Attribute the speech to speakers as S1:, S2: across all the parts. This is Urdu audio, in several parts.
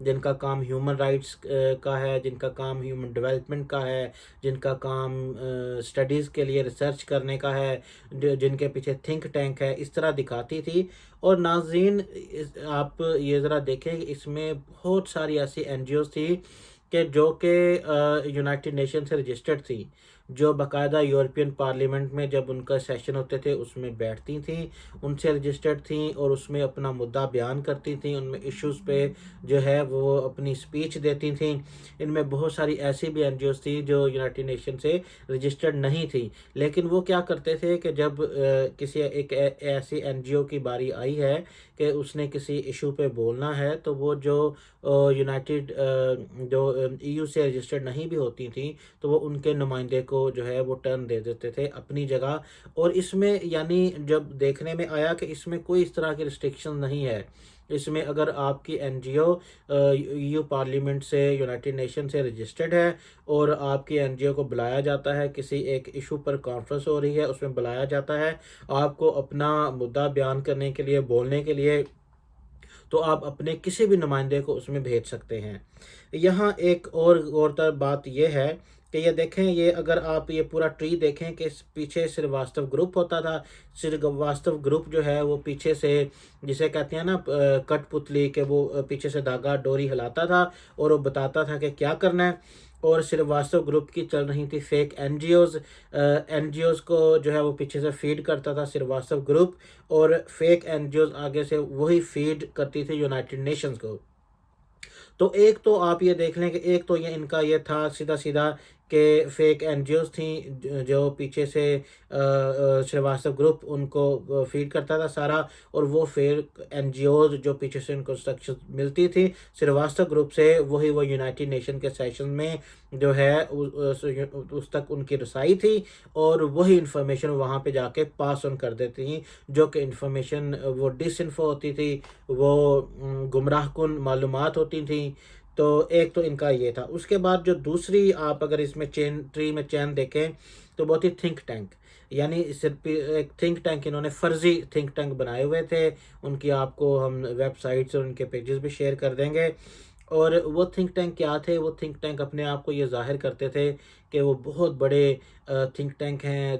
S1: جن کا کام ہیومن رائٹس کا ہے، جن کا کام ہیومن ڈیولپمنٹ کا ہے، جن کا کام اسٹڈیز کے لیے ریسرچ کرنے کا ہے، جن کے پیچھے تھنک ٹینک ہے، اس طرح دکھاتی تھی۔ اور ناظرین آپ یہ ذرا دیکھیں کہ اس میں بہت ساری ایسی این جی اوز تھی کہ جو کہ یونائٹڈ نیشن سے رجسٹرڈ تھی، جو باقاعدہ یورپین پارلیمنٹ میں جب ان کا سیشن ہوتے تھے اس میں بیٹھتی تھیں، ان سے رجسٹرڈ تھیں اور اس میں اپنا مدعا بیان کرتی تھیں، ان میں ایشوز پہ جو ہے وہ اپنی سپیچ دیتی تھیں۔ ان میں بہت ساری ایسی بھی این جی اوز تھی جو یونائٹڈ نیشن سے رجسٹرڈ نہیں تھی، لیکن وہ کیا کرتے تھے کہ جب کسی ایک ایسی این جی او کی باری آئی ہے کہ اس نے کسی ایشو پہ بولنا ہے، تو وہ جو یونائٹڈ جو ای یو سے رجسٹرڈ نہیں بھی ہوتی تھیں تو وہ ان کے نمائندے کو جو ہے وہ ٹرن دے دیتے تھے اپنی جگہ۔ اور اس میں یعنی جب دیکھنے میں آیا کہ اس میں کوئی اس طرح کی ریسٹرکشن نہیں ہے، اس میں اگر آپ کی این جی او ای یو پارلیمنٹ سے یونائٹڈ نیشن سے رجسٹرڈ ہے اور آپ کی این جی او کو بلایا جاتا ہے، کسی ایک ایشو پر کانفرنس ہو رہی ہے اس میں بلایا جاتا ہے آپ کو اپنا مدعا بیان کرنے کے لیے، بولنے کے لیے، تو آپ اپنے کسی بھی نمائندے کو اس میں بھیج سکتے ہیں۔ یہاں ایک اور غور طلب بات یہ ہے کہ یہ دیکھیں، یہ اگر آپ یہ پورا ٹری دیکھیں کہ پیچھے سریواستو گروپ ہوتا تھا۔ سریواستو گروپ جو ہے وہ پیچھے سے جسے کہتے ہیں نا کٹ پتلی، کہ وہ پیچھے سے دھاگا ڈوری ہلاتا تھا اور وہ بتاتا تھا کہ کیا کرنا ہے۔ اور سریواستو گروپ کی چل رہی تھی fake N G Os, N G Os کو جو ہے وہ پیچھے سے فیڈ کرتا تھا سریواستو گروپ، اور فیک این جی اوز آگے سے وہی فیڈ کرتی تھی یونائٹڈ نیشنز کو۔ تو ایک تو آپ یہ دیکھ لیں کہ ایک تو یہ ان کا یہ تھا سیدھا سیدھا کہ فیک این جی اوز تھیں جو پیچھے سے سریواستو گروپ ان کو فیڈ کرتا تھا سارا، اور وہ فیک این جی اوز جو پیچھے سے ان کو انسٹرکشن ملتی تھی سریواستو گروپ سے، وہی وہ یونائٹڈ نیشن کے سیشن میں جو ہے اس تک ان کی رسائی تھی، اور وہی انفارمیشن وہاں پہ جا کے پاس آن کر دیتی تھیں، جو کہ انفارمیشن وہ ڈس انفو ہوتی تھی، وہ گمراہ کن معلومات ہوتی تھیں۔ تو ایک تو ان کا یہ تھا۔ اس کے بعد جو دوسری آپ اگر اس میں چین ٹری میں چین دیکھیں تو بہت ہی تھنک ٹینک، یعنی صرف ایک تھنک ٹینک انہوں نے فرضی تھنک ٹینک بنائے ہوئے تھے، ان کی آپ کو ہم ویب سائٹس اور ان کے پیجز بھی شیئر کر دیں گے۔ اور وہ تھنک ٹینک کیا تھے؟ وہ تھنک ٹینک اپنے آپ کو یہ ظاہر کرتے تھے کہ وہ بہت بڑے تھنک ٹینک ہیں،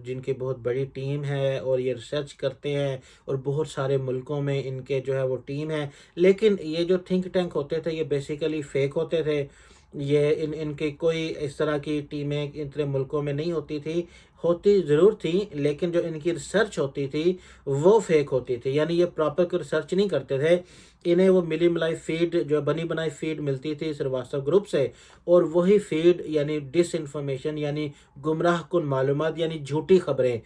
S1: جن کی بہت بڑی ٹیم ہے اور یہ ریسرچ کرتے ہیں، اور بہت سارے ملکوں میں ان کے جو ہے وہ ٹیم ہے۔ لیکن یہ جو تھنک ٹینک ہوتے تھے یہ بیسیکلی فیک ہوتے تھے، یہ ان کی کوئی اس طرح کی ٹیمیں اتنے ملکوں میں نہیں ہوتی تھی، ہوتی ضرور تھیں لیکن جو ان کی ریسرچ ہوتی تھی وہ فیک ہوتی تھی، یعنی یہ پراپر کوئی ریسرچ نہیں کرتے تھے۔ انہیں وہ ملی ملائی فیڈ، جو بنی بنائی فیڈ ملتی تھی سریواستو گروپ سے، اور وہی فیڈ یعنی ڈس انفارمیشن، یعنی گمراہ کن معلومات، یعنی جھوٹی خبریں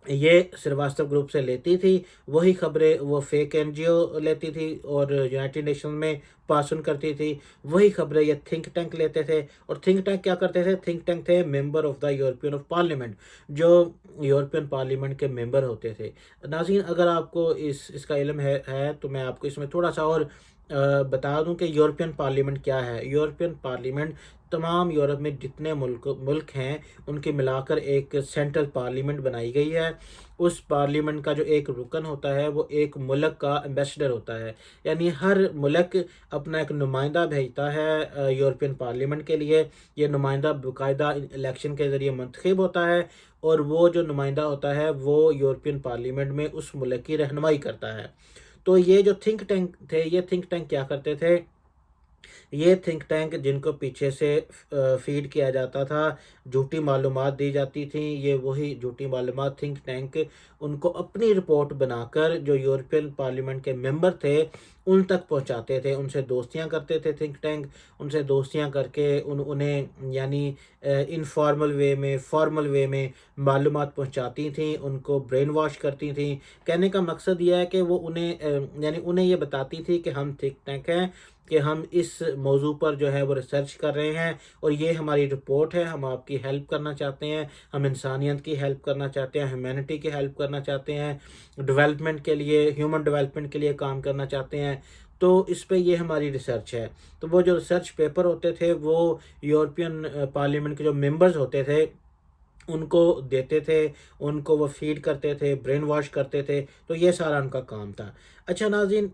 S1: یہ سریواستو گروپ سے لیتی تھی، وہی خبریں وہ فیک این جی او لیتی تھی اور یونائٹڈ نیشن میں پاس آن کرتی تھی، وہی خبریں یہ تھنک ٹینک لیتے تھے۔ اور تھنک ٹینک کیا کرتے تھے؟ تھنک ٹینک تھے member of the European of parliament, جو یورپین پارلیمنٹ کے ممبر ہوتے تھے۔ ناظرین اگر آپ کو اس کا علم ہے تو میں آپ کو اس میں تھوڑا سا اور بتا دوں کہ یورپین پارلیمنٹ کیا ہے۔ یورپین پارلیمنٹ تمام یورپ میں جتنے ملک ہیں ان کی ملا کر ایک سینٹرل پارلیمنٹ بنائی گئی ہے۔ اس پارلیمنٹ کا جو ایک رکن ہوتا ہے وہ ایک ملک کا ایمبیسڈر ہوتا ہے، یعنی ہر ملک اپنا ایک نمائندہ بھیجتا ہے یورپین پارلیمنٹ کے لیے۔ یہ نمائندہ باقاعدہ الیکشن کے ذریعے منتخب ہوتا ہے، اور وہ جو نمائندہ ہوتا ہے وہ یورپین پارلیمنٹ میں اس ملک کی رہنمائی کرتا ہے۔ تو یہ جو تھنک ٹینک تھے، یہ تھنک ٹینک کیا کرتے تھے؟ یہ تھنک ٹینک جن کو پیچھے سے فیڈ کیا جاتا تھا، جھوٹی معلومات دی جاتی تھیں، یہ وہی جھوٹی معلومات تھنک ٹینک ان کو اپنی رپورٹ بنا کر جو یورپین پارلیمنٹ کے ممبر تھے ان تک پہنچاتے تھے، ان سے دوستیاں کرتے تھے تھنک ٹینک، ان سے دوستیاں کر کے انہیں یعنی انفارمل وے میں، فارمل وے میں معلومات پہنچاتی تھیں، ان کو برین واش کرتی تھیں۔ کہنے کا مقصد یہ ہے کہ وہ انہیں یہ بتاتی تھی کہ ہم تھنک ٹینک ہیں، کہ ہم اس موضوع پر جو ہے وہ ریسرچ کر رہے ہیں، اور یہ ہماری رپورٹ ہے، ہم آپ کی ہیلپ کرنا چاہتے ہیں، ہم انسانیت کی ہیلپ کرنا چاہتے ہیں، ہیومینٹی کی ہیلپ کرنا چاہتے ہیں، ڈیولپمنٹ کے لیے، ہیومن ڈیولپمنٹ کے لیے کام کرنا چاہتے ہیں۔ تو اس پہ یہ ہماری ریسرچ ہے۔ تو وہ جو ریسرچ پیپر ہوتے تھے وہ یورپین پارلیمنٹ کے جو ممبرز ہوتے تھے ان کو دیتے تھے، ان کو وہ فیڈ کرتے تھے، برین واش کرتے تھے، تو یہ سارا ان کا کام تھا۔ اچھا ناظرین،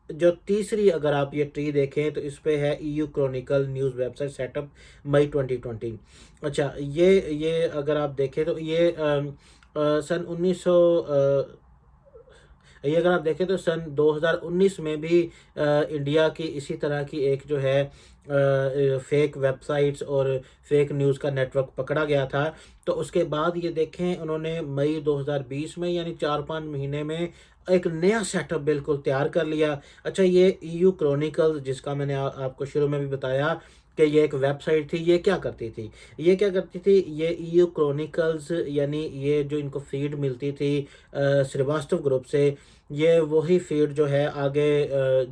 S1: جو تیسری اگر آپ یہ ٹری دیکھیں تو اس پہ ہے E U chronicle news website set up May 2020۔ اچھا یہ اگر آپ دیکھیں تو یہ سن 1900 یہ اگر آپ دیکھیں تو سن 2019 میں بھی انڈیا کی اسی طرح کی ایک جو ہے فیک ویب سائٹس اور فیک نیوز کا نیٹ ورک پکڑا گیا تھا۔ تو اس کے بعد یہ دیکھیں انہوں نے مئی 2020 میں یعنی 4-5 مہینے میں ایک نیا سیٹ اپ بالکل تیار کر لیا۔ اچھا یہ ای یو کرونیکل جس کا میں نے آپ کو شروع میں بھی بتایا کہ یہ ایک ویب سائٹ تھی، یہ کیا کرتی تھی؟ یہ ای یو کرونیکلز یعنی یہ جو ان کو فیڈ ملتی تھی سریواستو گروپ سے، یہ وہی فیڈ جو ہے آگے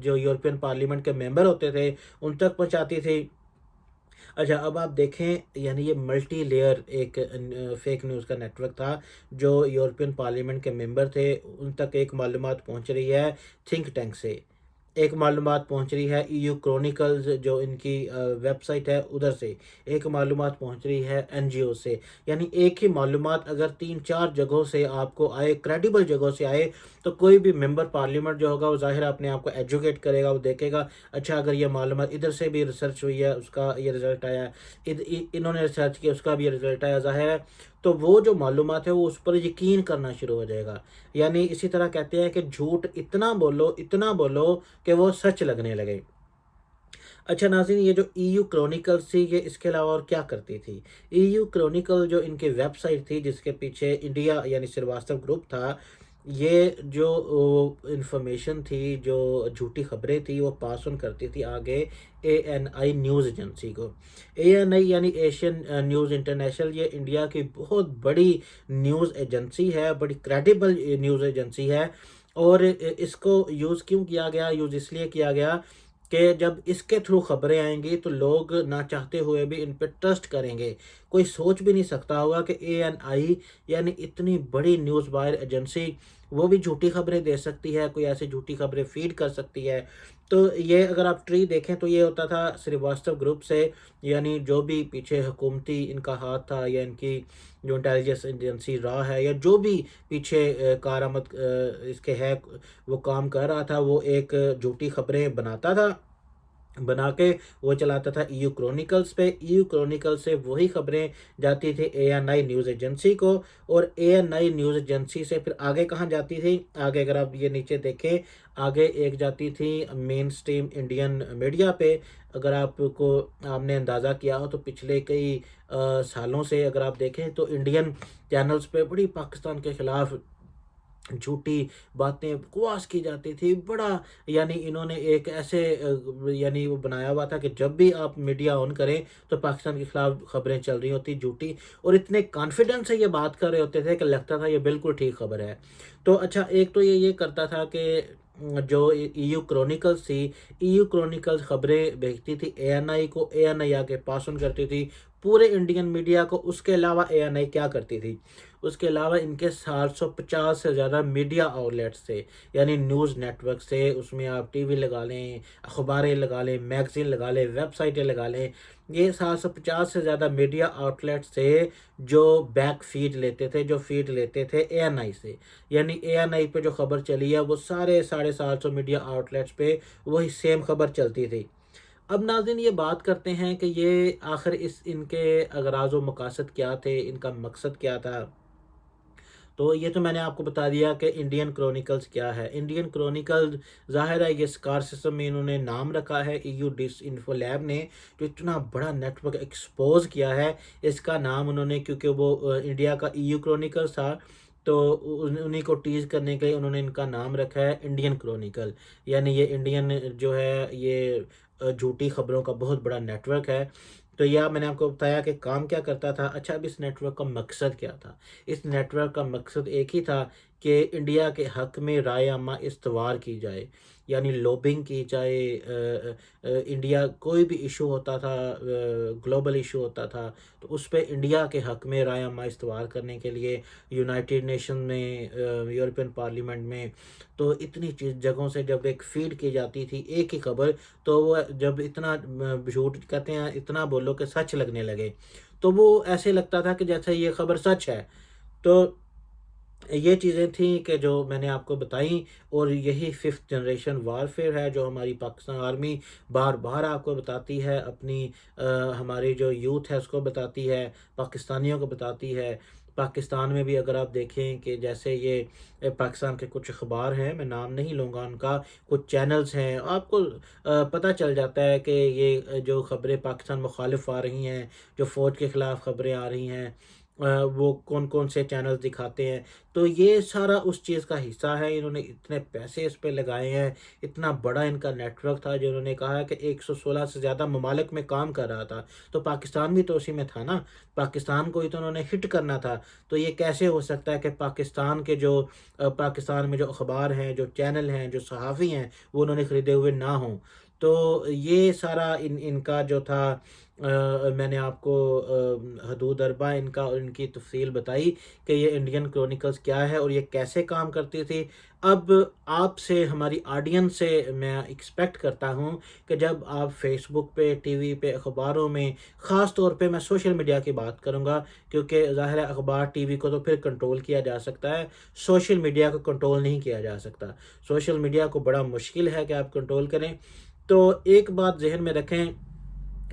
S1: جو یورپین پارلیمنٹ کے ممبر ہوتے تھے ان تک پہنچاتی تھی۔ اچھا اب آپ دیکھیں یعنی یہ ملٹی لیئر ایک فیک نیوز کا نیٹ ورک تھا جو یورپین پارلیمنٹ کے ممبر تھے ان تک ایک معلومات پہنچ رہی ہے تھنک ٹینک سے، ایک معلومات پہنچ رہی ہے ای یو کرونیکلز جو ان کی ویب سائٹ ہے ادھر سے، ایک معلومات پہنچ رہی ہے این جی او سے۔ یعنی ایک ہی معلومات اگر 3-4 جگہوں سے آپ کو آئے، کریڈیبل جگہوں سے آئے، تو کوئی بھی ممبر پارلیمنٹ جو ہوگا وہ ظاہر اپنے آپ کو ایجوکیٹ کرے گا، وہ دیکھے گا اچھا اگر یہ معلومات ادھر سے بھی ریسرچ ہوئی ہے اس کا یہ رزلٹ آیا ہے، انہوں نے ریسرچ کیا اس کا بھی یہ رزلٹ آیا، ظاہر ہے تو وہ جو معلومات ہے وہ اس پر یقین کرنا شروع ہو جائے گا۔ یعنی اسی طرح کہتے ہیں کہ جھوٹ اتنا بولو کہ وہ سچ لگنے لگے۔ اچھا ناظرین، یہ جو ای یو کرونیکل تھی یہ اس کے علاوہ اور کیا کرتی تھی؟ ای یو کرونیکل جو ان کی ویب سائٹ تھی جس کے پیچھے انڈیا یعنی سریواستو گروپ تھا، یہ جو انفارمیشن تھی، جو جھوٹی خبریں تھی وہ پاس آن کرتی تھی آگے اے این آئی نیوز ایجنسی کو۔ اے این آئی یعنی ایشین نیوز انٹرنیشنل، یہ انڈیا کی بہت بڑی نیوز ایجنسی ہے، بڑی کریڈیبل نیوز ایجنسی ہے۔ اور اس کو یوز کیوں کیا گیا؟ یوز اس لیے کیا گیا کہ جب اس کے تھرو خبریں آئیں گی تو لوگ نہ چاہتے ہوئے بھی ان پہ ٹرسٹ کریں گے۔ کوئی سوچ بھی نہیں سکتا ہوگا کہ اے این آئی یعنی اتنی بڑی نیوز وائر ایجنسی وہ بھی جھوٹی خبریں دے سکتی ہے، کوئی ایسی جھوٹی خبریں فیڈ کر سکتی ہے۔ تو یہ اگر آپ ٹری دیکھیں تو یہ ہوتا تھا سریواستو گروپ سے، یعنی جو بھی پیچھے حکومتی ان کا ہاتھ تھا یا ان کی جو انٹیلیجنس ایجنسی رہا ہے یا جو بھی پیچھے کارآمد اس کے ہے وہ کام کر رہا تھا، وہ ایک جھوٹی خبریں بناتا تھا، بنا کے وہ چلاتا تھا ای یو کرونیکلز پہ۔ ای یو کرونیکل سے وہی خبریں جاتی تھی اے این آئی نیوز ایجنسی کو، اور اے این آئی نیوز ایجنسی سے پھر آگے کہاں جاتی تھی؟ آگے اگر آپ یہ نیچے دیکھیں، آگے ایک جاتی تھی مین سٹریم انڈین میڈیا پہ۔ اگر آپ نے اندازہ کیا ہو تو پچھلے کئی سالوں سے اگر آپ دیکھیں تو انڈین چینلز پہ بڑی پاکستان کے خلاف جھوٹی باتیں بکواس کی جاتی تھی، بڑا یعنی انہوں نے ایک ایسے یعنی وہ بنایا ہوا تھا کہ جب بھی آپ میڈیا آن کریں تو پاکستان کے خلاف خبریں چل رہی ہوتی جھوٹی، اور اتنے کانفیڈنس سے یہ بات کر رہے ہوتے تھے کہ لگتا تھا یہ بالکل ٹھیک خبر ہے۔ تو اچھا ایک تو یہ کرتا تھا کہ جو ای یو کرونیکلز تھی، ای یو کرونیکلز خبریں بھیجتی تھی اے این آئی کو، اے این آئی آگے پاس آن کرتی تھی پورے انڈین میڈیا کو۔ اس کے علاوہ اے این آئی کیا کرتی تھی؟ اس کے علاوہ ان کے 750 سے زیادہ میڈیا آؤٹلیٹس تھے، یعنی نیوز نیٹ ورکس تھے، اس میں آپ ٹی وی لگا لیں، اخباریں لگا لیں، میگزین لگا لیں، ویب سائٹیں لگا لیں، یہ 750 سے زیادہ میڈیا آؤٹلیٹس تھے جو بیک فیڈ لیتے تھے، جو فیڈ لیتے تھے اے این آئی سے۔ یعنی اے این آئی پہ جو خبر چلی ہے وہ سارے 750 میڈیا آؤٹلیٹس پہ وہی سیم خبر چلتی تھی۔ اب ناظرین یہ بات کرتے ہیں کہ یہ آخر ان کے اغراض و مقاصد کیا تھے، ان کا مقصد کیا تھا؟ تو یہ تو میں نے آپ کو بتا دیا کہ انڈین کرونیکلز کیا ہے۔ انڈین کرونیکلز ظاہر ہے یہ اسکار سسٹم میں انہوں نے نام رکھا ہے، E you dish info lab نے جو اتنا بڑا نیٹ ورک ایکسپوز کیا ہے، اس کا نام انہوں نے کیونکہ وہ انڈیا کا ای یو کرونیکلز تھا تو انہیں کو ٹیز کرنے کے لیے انہوں نے ان کا نام رکھا ہے انڈین کرونیکل، یعنی یہ انڈین جو ہے یہ جھوٹی خبروں کا بہت بڑا نیٹ ورک ہے۔ تو یہ میں نے آپ کو بتایا کہ کام کیا کرتا تھا۔ اچھا اب اس نیٹ ورک کا مقصد کیا تھا؟ اس نیٹ ورک کا مقصد ایک ہی تھا کہ انڈیا کے حق میں رائے عامہ استوار کی جائے، یعنی لوبنگ کی جائے۔ انڈیا کوئی بھی ایشو ہوتا تھا، گلوبل ایشو ہوتا تھا، تو اس پہ انڈیا کے حق میں رائے عامہ استوار کرنے کے لیے یونائٹڈ نیشن میں، یورپین پارلیمنٹ میں، تو اتنی جگہوں سے جب ایک فیڈ کی جاتی تھی ایک ہی خبر، تو وہ جب اتنا جھوٹ کہتے ہیں اتنا بولو کہ سچ لگنے لگے، تو وہ ایسے لگتا تھا کہ جیسے یہ خبر سچ ہے۔ تو یہ چیزیں تھیں کہ جو میں نے آپ کو بتائیں، اور یہی 5th جنریشن وارفیئر ہے جو ہماری پاکستان آرمی بار بار آپ کو بتاتی ہے، اپنی ہماری جو یوتھ ہے اس کو بتاتی ہے، پاکستانیوں کو بتاتی ہے۔ پاکستان میں بھی اگر آپ دیکھیں کہ جیسے یہ پاکستان کے کچھ اخبار ہیں، میں نام نہیں لوں گا ان کا، کچھ چینلز ہیں، آپ کو پتہ چل جاتا ہے کہ یہ جو خبریں پاکستان مخالف آ رہی ہیں، جو فوج کے خلاف خبریں آ رہی ہیں، وہ کون کون سے چینلز دکھاتے ہیں۔ تو یہ سارا اس چیز کا حصہ ہے، انہوں نے اتنے پیسے اس پہ لگائے ہیں، اتنا بڑا ان کا نیٹ ورک تھا، جو انہوں نے کہا ہے کہ 116 سے زیادہ ممالک میں کام کر رہا تھا، تو پاکستان بھی تو اسی میں تھا نا، پاکستان کو ہی تو انہوں نے ہٹ کرنا تھا۔ تو یہ کیسے ہو سکتا ہے کہ پاکستان کے جو پاکستان میں جو اخبار ہیں، جو چینل ہیں، جو صحافی ہیں، وہ انہوں نے خریدے ہوئے نہ ہوں؟ تو یہ سارا ان کا جو تھا، میں نے آپ کو حدود اربع ان کا اور ان کی تفصیل بتائی کہ یہ انڈین کرونیکلز کیا ہے اور یہ کیسے کام کرتی تھی۔ اب آپ سے، ہماری آڈینس سے میں ایکسپیکٹ کرتا ہوں کہ جب آپ فیس بک پہ، ٹی وی پہ، اخباروں میں، خاص طور پہ میں سوشل میڈیا کی بات کروں گا، کیونکہ ظاہر ہے اخبار ٹی وی کو تو پھر کنٹرول کیا جا سکتا ہے، سوشل میڈیا کو کنٹرول نہیں کیا جا سکتا۔ سوشل میڈیا کو بڑا مشکل ہے کہ آپ کنٹرول کریں۔ تو ایک بات ذہن میں رکھیں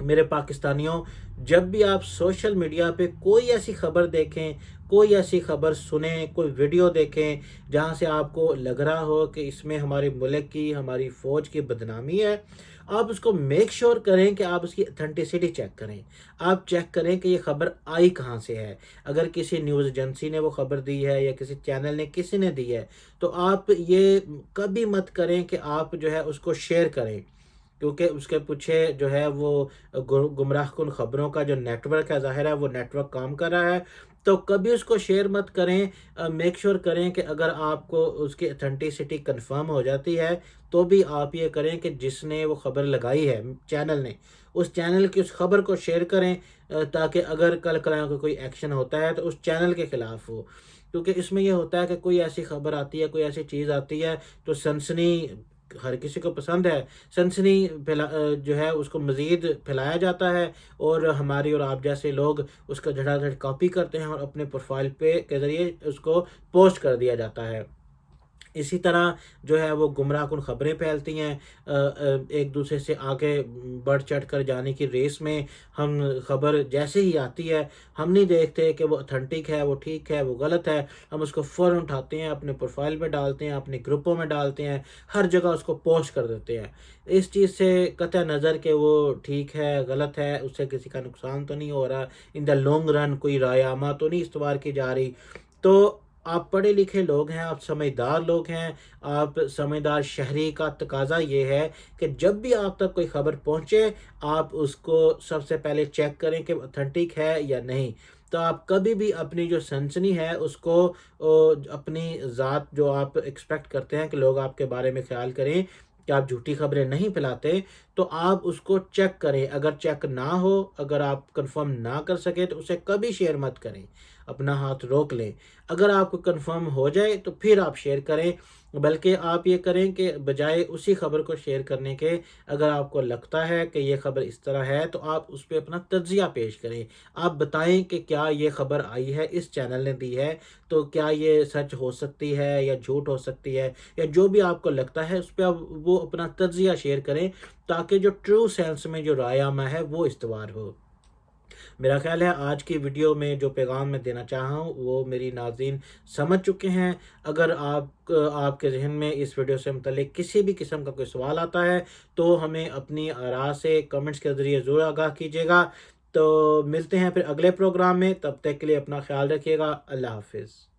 S1: میرے پاکستانیوں، جب بھی آپ سوشل میڈیا پہ کوئی ایسی خبر دیکھیں، کوئی ایسی خبر سنیں، کوئی ویڈیو دیکھیں جہاں سے آپ کو لگ رہا ہو کہ اس میں ہمارے ملک کی، ہماری فوج کی بدنامی ہے، آپ اس کو میک شور کریں کہ آپ اس کی اتھینٹسٹی چیک کریں۔ آپ چیک کریں کہ یہ خبر آئی کہاں سے ہے۔ اگر کسی نیوز ایجنسی نے وہ خبر دی ہے یا کسی چینل نے کسی نے دی ہے، تو آپ یہ کبھی مت کریں کہ آپ جو ہے اس کو شیئر کریں، کیونکہ اس کے پیچھے جو ہے وہ گمراہ کن خبروں کا جو نیٹ ورک ہے، ظاہر ہے وہ نیٹ ورک کام کر رہا ہے۔ تو کبھی اس کو شیئر مت کریں، میک شور کریں کہ اگر آپ کو اس کی اتھینٹسٹی کنفرم ہو جاتی ہے، تو بھی آپ یہ کریں کہ جس نے وہ خبر لگائی ہے، چینل نے، اس چینل کی اس خبر کو شیئر کریں، تاکہ اگر کل کوئی ایکشن ہوتا ہے تو اس چینل کے خلاف ہو۔ کیونکہ اس میں یہ ہوتا ہے کہ کوئی ایسی خبر آتی ہے، کوئی ایسی چیز آتی ہے تو سنسنی ہر کسی کو پسند ہے، سنسنی جو ہے اس کو مزید پھیلایا جاتا ہے، اور ہماری اور آپ جیسے لوگ اس کا جھٹا جھٹ کاپی کرتے ہیں اور اپنے پروفائل پہ کے ذریعے اس کو پوسٹ کر دیا جاتا ہے۔ اسی طرح جو ہے وہ گمراہ کن خبریں پھیلتی ہیں، ایک دوسرے سے آگے بڑھ چڑھ کر جانے کی ریس میں ہم خبر جیسے ہی آتی ہے، ہم نہیں دیکھتے کہ وہ اتھینٹک ہے، وہ ٹھیک ہے، وہ غلط ہے، ہم اس کو فوراً اٹھاتے ہیں، اپنے پروفائل پہ ڈالتے ہیں، اپنے گروپوں میں ڈالتے ہیں، ہر جگہ اس کو پوسٹ کر دیتے ہیں۔ اس چیز سے قطع نظر کہ وہ ٹھیک ہے، غلط ہے، اس سے کسی کا نقصان تو نہیں ہو رہا، ان دا لانگ رن کوئی رائے عامہ تو نہیں استوار کی جا رہی۔ تو آپ پڑھے لکھے لوگ ہیں، آپ سمجھدار لوگ ہیں، آپ سمجھدار شہری کا تقاضا یہ ہے کہ جب بھی آپ تک کوئی خبر پہنچے، آپ اس کو سب سے پہلے چیک کریں کہ اتھینٹک ہے یا نہیں۔ تو آپ کبھی بھی اپنی جو سنسنی ہے اس کو، اپنی ذات جو آپ ایکسپیکٹ کرتے ہیں کہ لوگ آپ کے بارے میں خیال کریں کہ آپ جھوٹی خبریں نہیں پھیلاتے، تو آپ اس کو چیک کریں۔ اگر چیک نہ ہو، اگر آپ کنفرم نہ کر سکیں تو اسے کبھی شیئر مت کریں، اپنا ہاتھ روک لیں۔ اگر آپ کو کنفرم ہو جائے تو پھر آپ شیئر کریں، بلکہ آپ یہ کریں کہ بجائے اسی خبر کو شیئر کرنے کے، اگر آپ کو لگتا ہے کہ یہ خبر اس طرح ہے تو آپ اس پہ اپنا تجزیہ پیش کریں۔ آپ بتائیں کہ کیا یہ خبر آئی ہے، اس چینل نے دی ہے، تو کیا یہ سچ ہو سکتی ہے یا جھوٹ ہو سکتی ہے، یا جو بھی آپ کو لگتا ہے اس پہ آپ وہ اپنا تجزیہ شیئر کریں، تاکہ جو ٹرو سینس میں جو رائے عامہ ہے وہ استوار ہو۔ میرا خیال ہے آج کی ویڈیو میں جو پیغام میں دینا چاہا ہوں وہ میری ناظرین سمجھ چکے ہیں۔ اگر آپ کے ذہن میں اس ویڈیو سے متعلق کسی بھی قسم کا کوئی سوال آتا ہے تو ہمیں اپنی آراء سے کمنٹس کے ذریعے ضرور آگاہ کیجیے گا۔ تو ملتے ہیں پھر اگلے پروگرام میں، تب تک کے لیے اپنا خیال رکھیے گا۔ اللہ حافظ۔